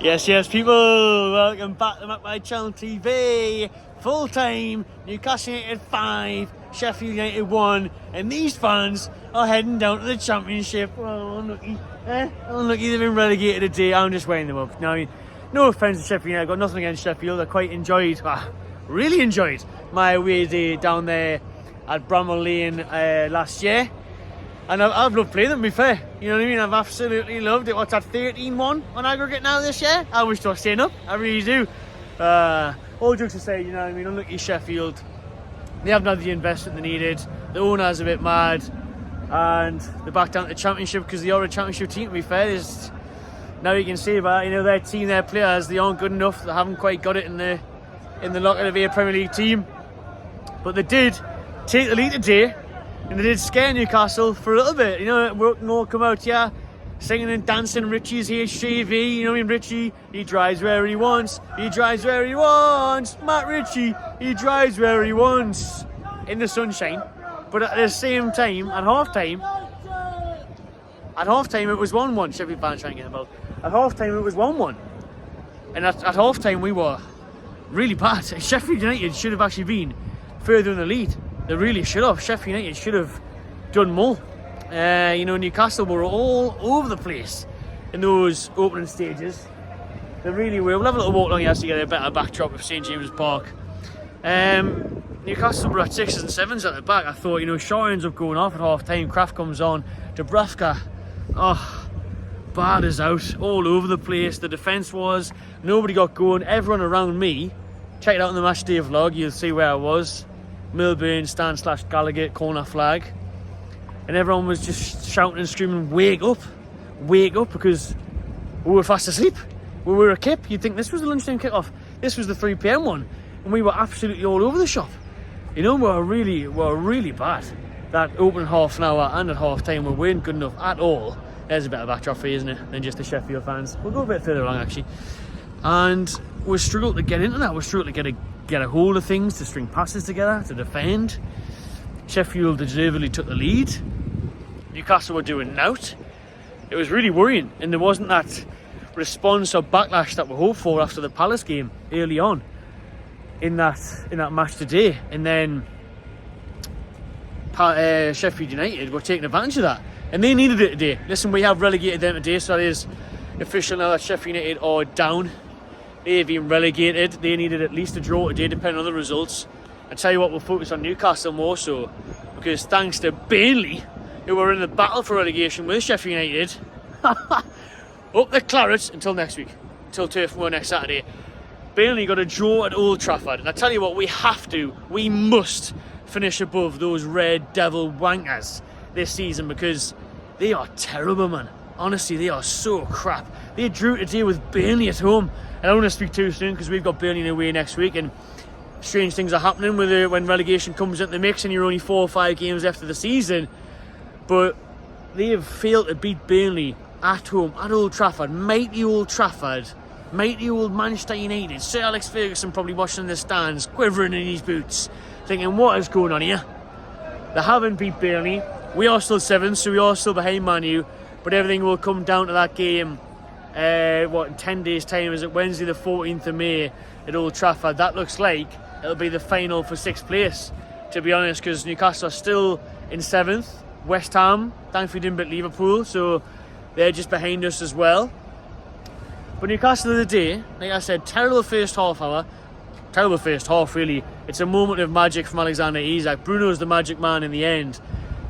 Yes, people, welcome back to my channel TV. Full time, Newcastle United 5, Sheffield United 1, and these fans are heading down to the Championship. Oh, unlucky. Unlucky they've been relegated today. I'm just weighing them up. Now, I mean, no offence to Sheffield United, I've got nothing against Sheffield. I quite enjoyed, really enjoyed my away day down there at Bramall Lane last year. And I've loved playing them, to be fair. You know what I mean? I've absolutely loved it. What's that, 13-1 on aggregate now this year? I wish they were staying up. I really do. All jokes aside, you know what I mean? Unlucky Sheffield. They haven't had the investment they needed. The owner's a bit mad. And they're back down to the Championship because they are a Championship team, to be fair. Now you can see about, you know, their team, their players, they aren't good enough. They haven't quite got it in the locker to be a Premier League team. But they did take the lead today. And they did scare Newcastle for a little bit. You know, we'll come out here singing and dancing Richie's HJV. You know what I mean? Richie, he drives where he wants. He drives where he wants. Matt Ritchie, he drives where he wants. In the sunshine. But at the same time, at half-time it was 1-1. Sheffield fans trying to get the ball. At half-time it was 1-1. And at half-time we were really bad. Sheffield United should have actually been further in the lead. They really should have. Sheffield United should have done more. You know, Newcastle were all over the place in those opening stages. They really were. We'll have a little walk along here to get a better backdrop of St James's Park. Newcastle were at 6s and 7s at the back. I thought, you know, Shaw ends up going off at half time. Kraft comes on. Dubravka, bad as out. All over the place. The defence was. Nobody got going. Everyone around me. Check it out in the match day vlog. You'll see where I was. Milburn stand / Gallagher corner flag, and everyone was just shouting and screaming, wake up, because we were fast asleep. We were a kip. You'd think this was the lunchtime kickoff. This was the 3 PM one, and we were absolutely all over the shop. You know, we were really bad. That opening half an hour and at half time we weren't good enough at all. There's a better backdrop for you, isn't it, than just the Sheffield fans. We'll go a bit further along actually, and we struggled to get into that. We struggled to get a hold of things, to string passes together, to defend. Sheffield deservedly took the lead. Newcastle were doing nout. It was really worrying, and there wasn't that response or backlash that we hoped for after the Palace game early on in that match today. And then Sheffield United were taking advantage of that, and they needed it today. Listen, we have relegated them today, so that is official now that Sheffield United are down. They've been relegated. They needed at least a draw today, depending on the results. I tell you what, we'll focus on Newcastle more so, because thanks to Burnley, who were in the battle for relegation with Sheffield United, up the Clarets until next week, until Turf Moor next Saturday. Burnley got a draw at Old Trafford, and I tell you what, we must finish above those Red Devil wankers this season, because they are terrible, man. Honestly, they are so crap. They drew today with Burnley at home. I don't want to speak too soon because we've got Burnley away next week, and strange things are happening when relegation comes into the mix and you're only 4 or 5 games after the season. But they have failed to beat Burnley at home, at Old Trafford. Mighty Old Trafford. Mighty old Manchester United. Sir Alex Ferguson probably watching in the stands, quivering in his boots, thinking, what is going on here? They haven't beat Burnley. We are still 7th, so we are still behind Man U. But everything will come down to that game. In 10 days time? Is it Wednesday the 14th of May at Old Trafford? That looks like it'll be the final for 6th place, to be honest, because Newcastle are still in 7th. West Ham thankfully didn't beat Liverpool, so they're just behind us as well. But Newcastle of the day, like I said, terrible first half hour. Terrible first half, really. It's a moment of magic from Alexander Isak. Bruno's the magic man in the end,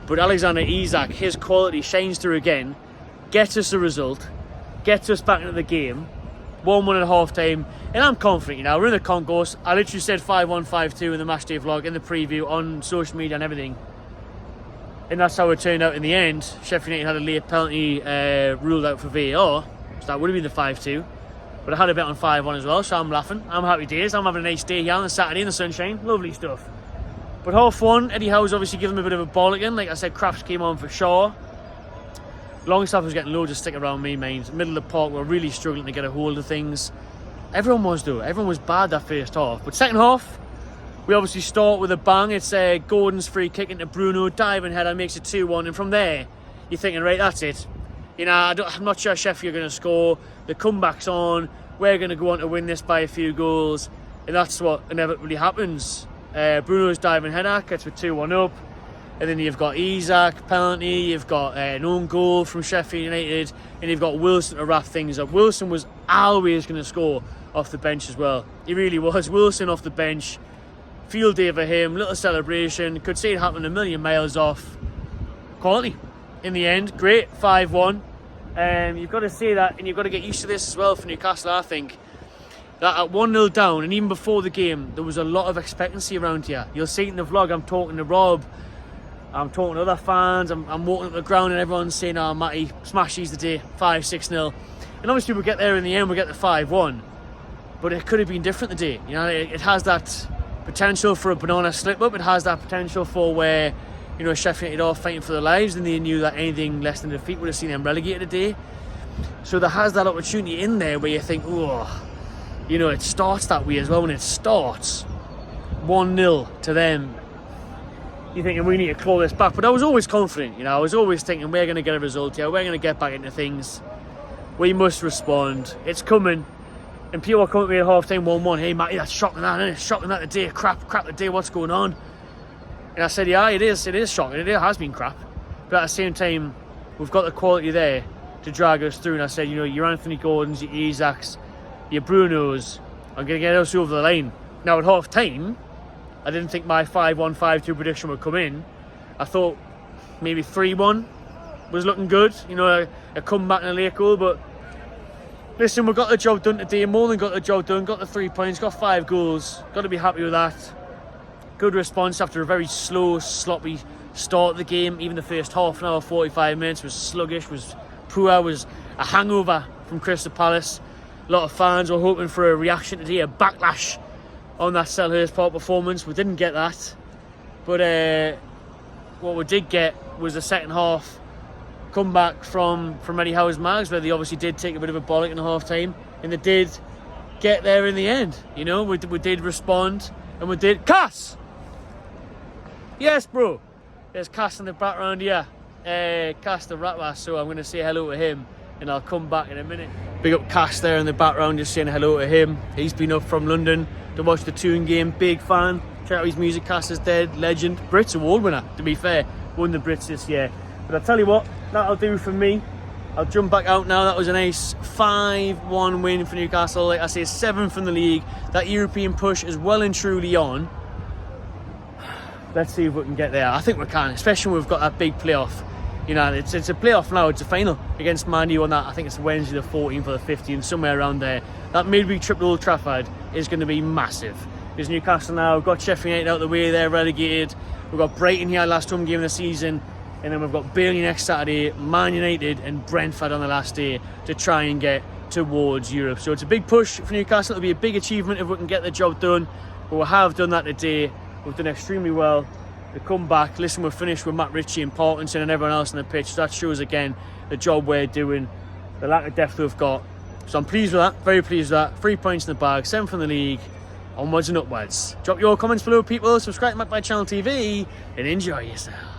but Alexander Isak, his quality shines through again, gets us the result, gets us back into the game. 1-1 at half time, and I'm confident, you know, we're in the concourse. I literally said 5-1, 5-2 in the matchday vlog, in the preview, on social media and everything, and that's how it turned out in the end. Sheffield United had a late penalty ruled out for VAR, so that would have been the 5-2, but I had a bet on 5-1 as well, so I'm laughing. I'm happy days. I'm having a nice day here on a Saturday in the sunshine. Lovely stuff. But half one, Eddie Howe's obviously given him a bit of a ball again. Like I said, Crafts came on for Shaw. Longstaff was getting loads of stick around me, mind. Middle of the park, we're really struggling to get a hold of things. Everyone was, though. Everyone was bad that first half. But second half, we obviously start with a bang. It's Gordon's free kick into Bruno, diving header, makes it 2-1. And from there, you're thinking, right, that's it. You know, I'm not sure Sheffield are going to score. The comeback's on. we're going to go on to win this by a few goals, and that's what inevitably happens. Bruno's diving header gets with 2-1 up, and then you've got Isak penalty, you've got an own goal from Sheffield United, and you've got Wilson to wrap things up. Wilson was always going to score off the bench as well. He really was. Wilson off the bench, field day for him, little celebration. Could see it happen a million miles off. Quality in the end. Great 5-1. You've got to say that, and you've got to get used to this as well for Newcastle, I think. That at 1-0 down, and even before the game, there was a lot of expectancy around here. You'll see it in the vlog. I'm talking to Rob, I'm talking to other fans, I'm walking up the ground, and everyone's saying, oh, Matty, smash these today, 5-6-0. And obviously we'll get there in the end, we'll get the 5-1. But it could have been different today. You know, it has that potential for a banana slip-up. It has that potential for where, you know, Sheffield United are fighting for their lives, and they knew that anything less than defeat would have seen them relegated today. So there has that opportunity in there where you think, oh, you know, it starts that way as well. When it starts 1-0 to them, you're thinking we need to claw this back. But I was always confident, you know, I was always thinking we're going to get a result here, we're going to get back into things, we must respond, it's coming. And people are coming to me at half time 1-1, hey Matty, that's shocking that, isn't it? Shocking that today, crap today, what's going on? And I said, yeah, it is shocking, it has been crap. But at the same time, we've got the quality there to drag us through. And I said, you know, your Anthony Gordons, your Isaks, your Brunos are going to get us over the line. Now at half time, I didn't think my 5-1, 5-2 prediction would come in. I thought maybe 3-1 was looking good, you know, a comeback and a late goal. But listen, we got the job done today, more than got the job done, got the 3 points, got 5 goals, got to be happy with that. Good response after a very slow, sloppy start of the game. Even the first half an hour, 45 minutes was sluggish, was poor, was a hangover from Crystal Palace. A lot of fans were hoping for a reaction today, a backlash on that Selhurst Park performance. We didn't get that. But what we did get was a second half comeback from Eddie Howe's Mags, where they obviously did take a bit of a bollock in the half time, and they did get there in the end. You know, we did respond, and we did. Cass! Yes, bro. There's Cass in the background here. Cass the rapper, so I'm going to say hello to him, and I'll come back in a minute. Big up Cass there in the background, just saying hello to him. He's been up from London to watch the Toon game. Big fan. Check out his music. Cass is dead. Legend. Brits award winner, to be fair. Won the Brits this year. But I'll tell you what, that'll do for me. I'll jump back out now. That was a nice 5-1 win for Newcastle. Like I say, 7th from the league. That European push is well and truly on. Let's see if we can get there. I think we can, especially when we've got that big playoff. You know, it's a playoff now. It's a final against Man U on that. I think it's Wednesday the 14th or the 15th, somewhere around there. That midweek trip to Old Trafford is going to be massive. Because Newcastle now, we've got Sheffield United out of the way, they're relegated. We've got Brighton here, last home game of the season. And then we've got Burnley next Saturday, Man United and Brentford on the last day to try and get towards Europe. So it's a big push for Newcastle. It'll be a big achievement if we can get the job done. But we have done that today. We've done extremely well to come back. Listen, we're finished with Matt Ritchie and Parkinson and everyone else on the pitch. That shows again the job we're doing, the lack of depth we've got. So I'm pleased with that, very pleased with that. 3 points in the bag, 7th in the league, onwards and upwards. Drop your comments below, people. Subscribe to my channel TV and enjoy yourself.